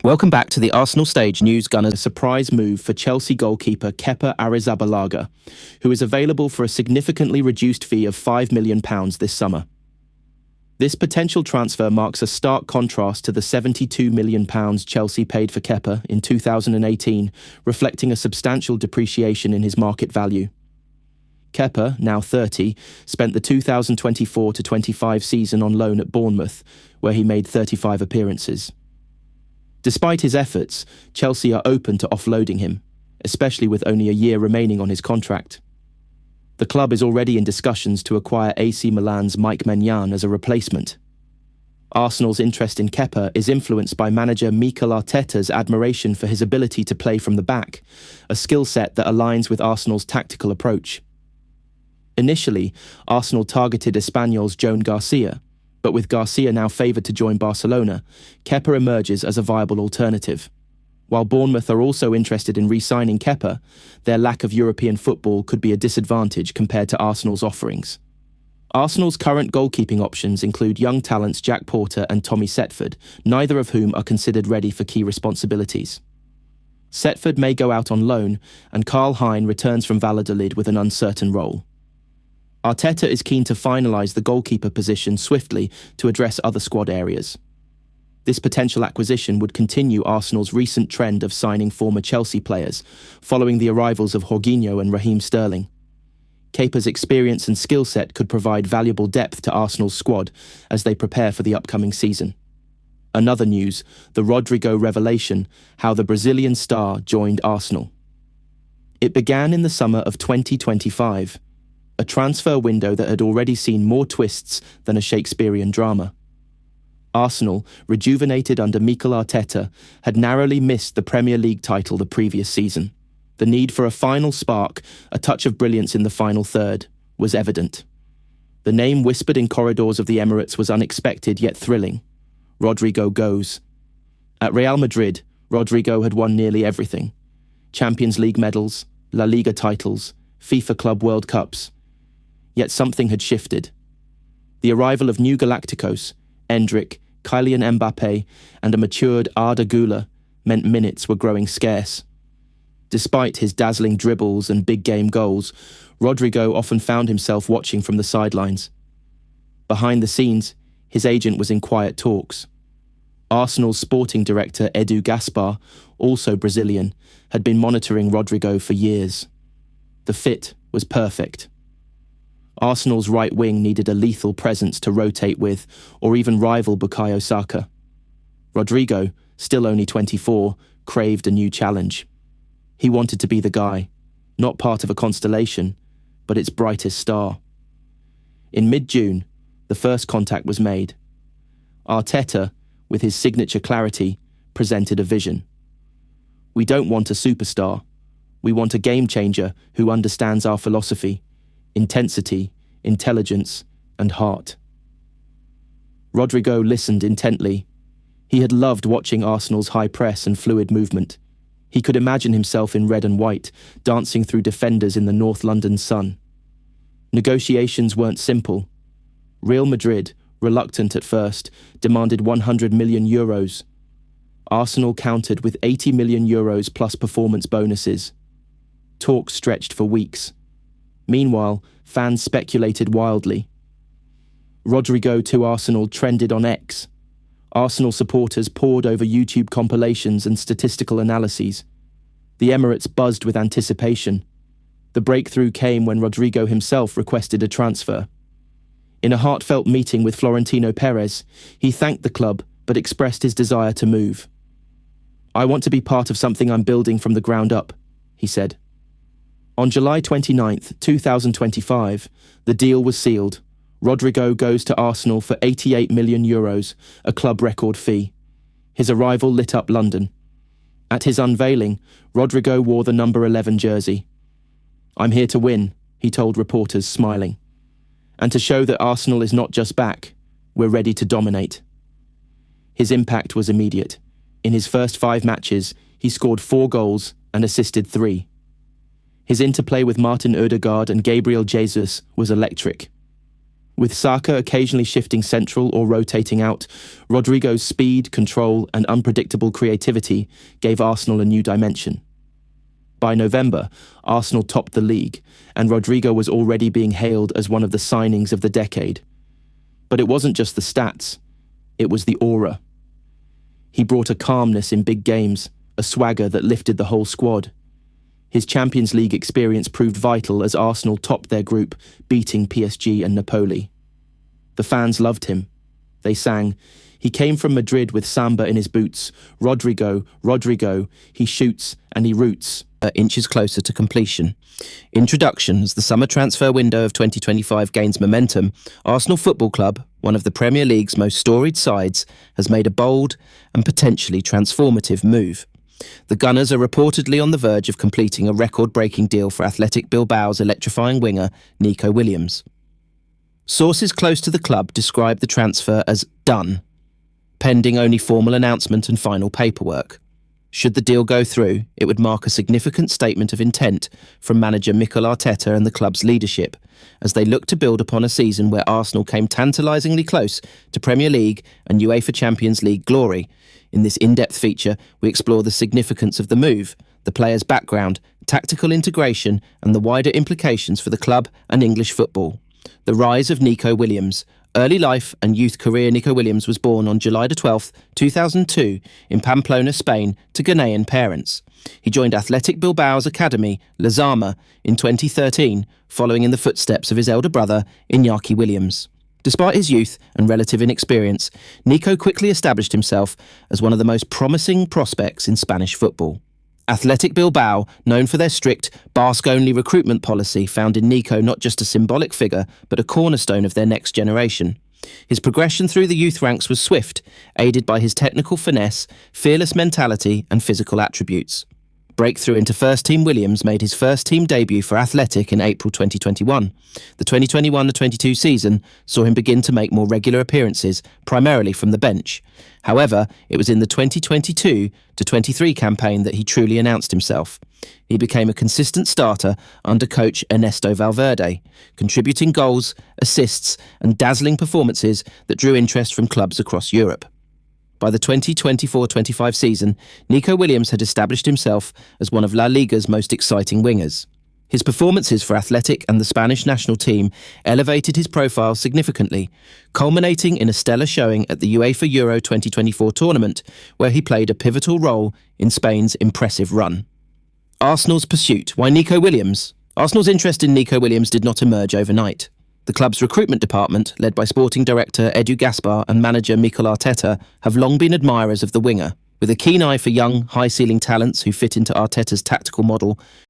Welcome back to the Arsenal Stage News Gunner. A surprise move for Chelsea goalkeeper Kepa Arrizabalaga, who is available for a significantly reduced fee of £5 million this summer. This potential transfer marks a stark contrast to the £72 million Chelsea paid for Kepa in 2018, reflecting a substantial depreciation in his market value. Kepa, now 30, spent the 2024-25 season on loan at Bournemouth, where he made 35 appearances. Despite his efforts, Chelsea are open to offloading him, especially with only a year remaining on his contract. The club is already in discussions to acquire AC Milan's Mike Maignan as a replacement. Arsenal's interest in Kepa is influenced by manager Mikel Arteta's admiration for his ability to play from the back, a skill set that aligns with Arsenal's tactical approach. Initially, Arsenal targeted Espanyol's Joan Garcia, but with Garcia now favoured to join Barcelona, Kepa emerges as a viable alternative. While Bournemouth are also interested in re-signing Kepa, their lack of European football could be a disadvantage compared to Arsenal's offerings. Arsenal's current goalkeeping options include young talents Jack Porter and Tommy Setford, neither of whom are considered ready for key responsibilities. Setford may go out on loan, and Karl Hein returns from Valladolid with an uncertain role. Arteta is keen to finalise the goalkeeper position swiftly to address other squad areas. This potential acquisition would continue Arsenal's recent trend of signing former Chelsea players, following the arrivals of Jorginho and Raheem Sterling. Kepa's experience and skill set could provide valuable depth to Arsenal's squad as they prepare for the upcoming season. Another news, the Rodrygo revelation, how the Brazilian star joined Arsenal. It began in the summer of 2025. A transfer window that had already seen more twists than a Shakespearean drama. Arsenal, rejuvenated under Mikel Arteta, had narrowly missed the Premier League title the previous season. The need for a final spark, a touch of brilliance in the final third, was evident. The name whispered in corridors of the Emirates was unexpected yet thrilling. Rodrigo goes. At Real Madrid, Rodrigo had won nearly everything. Champions League medals, La Liga titles, FIFA Club World Cups. Yet something had shifted. The arrival of new Galacticos, Endrick, Kylian Mbappé, and a matured Arda Güler meant minutes were growing scarce. Despite his dazzling dribbles and big-game goals, Rodrigo often found himself watching from the sidelines. Behind the scenes, his agent was in quiet talks. Arsenal's sporting director Edu Gaspar, also Brazilian, had been monitoring Rodrigo for years. The fit was perfect. Arsenal's right wing needed a lethal presence to rotate with, or even rival Bukayo Saka. Rodrigo, still only 24, craved a new challenge. He wanted to be the guy, not part of a constellation, but its brightest star. In mid-June, the first contact was made. Arteta, with his signature clarity, presented a vision. We don't want a superstar. We want a game-changer who understands our philosophy. Intensity, intelligence, and heart. Rodrigo listened intently. He had loved watching Arsenal's high press and fluid movement. He could imagine himself in red and white, dancing through defenders in the North London sun. Negotiations weren't simple. Real Madrid, reluctant at first, demanded €100 million. Arsenal countered with €80 million plus performance bonuses. Talks stretched for weeks. Meanwhile, fans speculated wildly. Rodrigo to Arsenal trended on X. Arsenal supporters pored over YouTube compilations and statistical analyses. The Emirates buzzed with anticipation. The breakthrough came when Rodrigo himself requested a transfer. In a heartfelt meeting with Florentino Perez, he thanked the club but expressed his desire to move. "I want to be part of something I'm building from the ground up," he said. On July 29, 2025, the deal was sealed. Rodrigo goes to Arsenal for €88 million, a club record fee. His arrival lit up London. At his unveiling, Rodrigo wore the number 11 jersey. "I'm here to win," he told reporters, smiling. "And to show that Arsenal is not just back, we're ready to dominate." His impact was immediate. In his first 5 matches, he scored 4 goals and assisted 3. His interplay with Martin Ødegaard and Gabriel Jesus was electric. With Saka occasionally shifting central or rotating out, Rodrigo's speed, control, and unpredictable creativity gave Arsenal a new dimension. By November, Arsenal topped the league, and Rodrigo was already being hailed as one of the signings of the decade. But it wasn't just the stats, it was the aura. He brought a calmness in big games, a swagger that lifted the whole squad. His Champions League experience proved vital as Arsenal topped their group, beating PSG and Napoli. The fans loved him. They sang, "He came from Madrid with samba in his boots. Rodrigo, Rodrigo, he shoots and he roots." Inches closer to completion. Introduction. As the summer transfer window of 2025 gains momentum, Arsenal Football Club, one of the Premier League's most storied sides, has made a bold and potentially transformative move. The Gunners are reportedly on the verge of completing a record-breaking deal for Athletic Bilbao's electrifying winger, Nico Williams. Sources close to the club describe the transfer as done, pending only formal announcement and final paperwork. Should the deal go through, it would mark a significant statement of intent from manager Mikel Arteta and the club's leadership, as they look to build upon a season where Arsenal came tantalisingly close to Premier League and UEFA Champions League glory. In this in-depth feature, we explore the significance of the move, the player's background, tactical integration, and the wider implications for the club and English football. The rise of Nico Williams. Early life and youth career. Nico Williams was born on July 12, 2002, in Pamplona, Spain, to Ghanaian parents. He joined Athletic Bilbao's academy, Lezama, in 2013, following in the footsteps of his elder brother, Iñaki Williams. Despite his youth and relative inexperience, Nico quickly established himself as one of the most promising prospects in Spanish football. Athletic Bilbao, known for their strict Basque-only recruitment policy, found in Nico not just a symbolic figure, but a cornerstone of their next generation. His progression through the youth ranks was swift, aided by his technical finesse, fearless mentality and physical attributes. Breakthrough into first-team Williams made his first-team debut for Athletic in April 2021. The 2021-22 season saw him begin to make more regular appearances, primarily from the bench. However, it was in the 2022-23 campaign that he truly announced himself. He became a consistent starter under coach Ernesto Valverde, contributing goals, assists, and dazzling performances that drew interest from clubs across Europe. By the 2024-25 season, Nico Williams had established himself as one of La Liga's most exciting wingers. His performances for Athletic and the Spanish national team elevated his profile significantly, culminating in a stellar showing at the UEFA Euro 2024 tournament, where he played a pivotal role in Spain's impressive run. Arsenal's pursuit. Why Nico Williams? Arsenal's interest in Nico Williams did not emerge overnight. The club's recruitment department, led by sporting director Edu Gaspar and manager Mikel Arteta, have long been admirers of the winger. With a keen eye for young, high-ceiling talents who fit into Arteta's tactical model,